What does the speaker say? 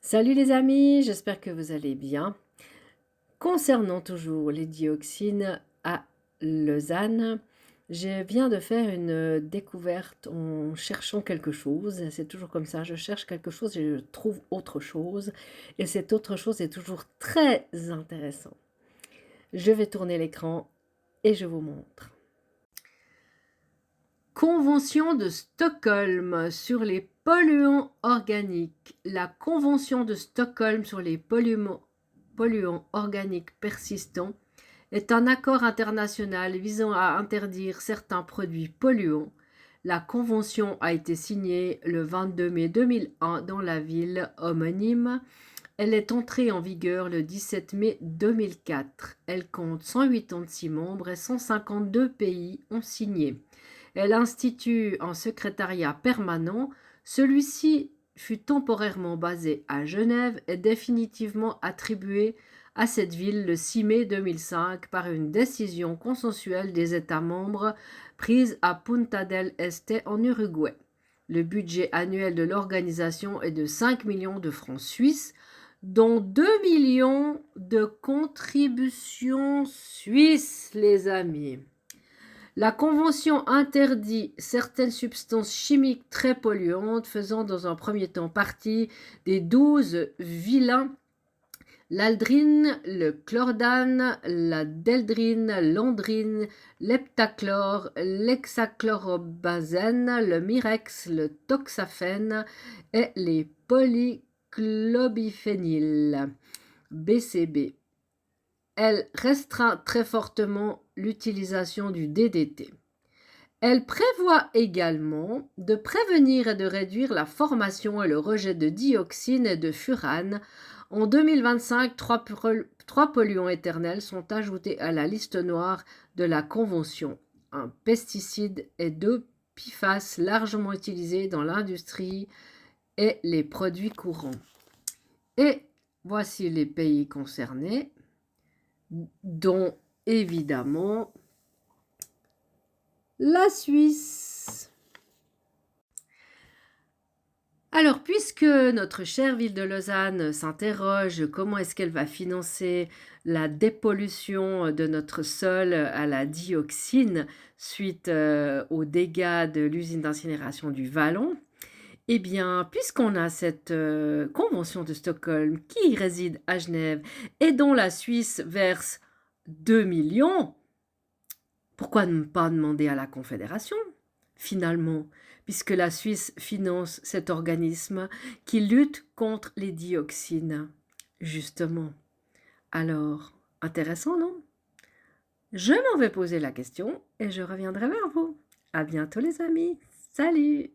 Salut les amis, j'espère que vous allez bien. Concernant toujours les dioxines à Lausanne, je viens de faire une découverte en cherchant quelque chose. C'est toujours comme ça, je cherche quelque chose et je trouve autre chose. Et cette autre chose est toujours très intéressant. Je vais tourner l'écran et je vous montre. Convention de Stockholm sur les polluants organiques. La Convention de Stockholm sur les polluants organiques persistants est un accord international visant à interdire certains produits polluants. La convention a été signée le 22 mai 2001 dans la ville homonyme. Elle est entrée en vigueur le 17 mai 2004. Elle compte 186 membres et 152 pays ont signé. Elle institue un secrétariat permanent. Celui-ci fut temporairement basé à Genève et définitivement attribué à cette ville le 6 mai 2005 par une décision consensuelle des États membres prise à Punta del Este en Uruguay. Le budget annuel de l'organisation est de 5 millions de francs suisses, dont 2 millions de contributions suisses, les amis. La Convention interdit certaines substances chimiques très polluantes, faisant dans un premier temps partie des 12 vilains: l'aldrine, le chlordane, la deldrine, l'andrine, l'heptachlore, l'hexachlorobenzène, le mirex, le toxaphène et les polychlorobiphényls, BCB. Elle restreint très fortement l'utilisation du DDT. Elle prévoit également de prévenir et de réduire la formation et le rejet de dioxine et de furane. En 2025, trois polluants éternels sont ajoutés à la liste noire de la Convention. Un pesticide et 2 PFAS largement utilisés dans l'industrie et les produits courants. Et voici les pays concernés, dont évidemment la Suisse. Alors, puisque notre chère ville de Lausanne s'interroge comment est-ce qu'elle va financer la dépollution de notre sol à la dioxine suite aux dégâts de l'usine d'incinération du Vallon, eh bien, puisqu'on a cette convention de Stockholm qui réside à Genève et dont la Suisse verse 2 millions, pourquoi ne pas demander à la Confédération, finalement, puisque la Suisse finance cet organisme qui lutte contre les dioxines, justement. Alors, intéressant, non? Je m'en vais poser la question et je reviendrai vers vous. À bientôt les amis. Salut!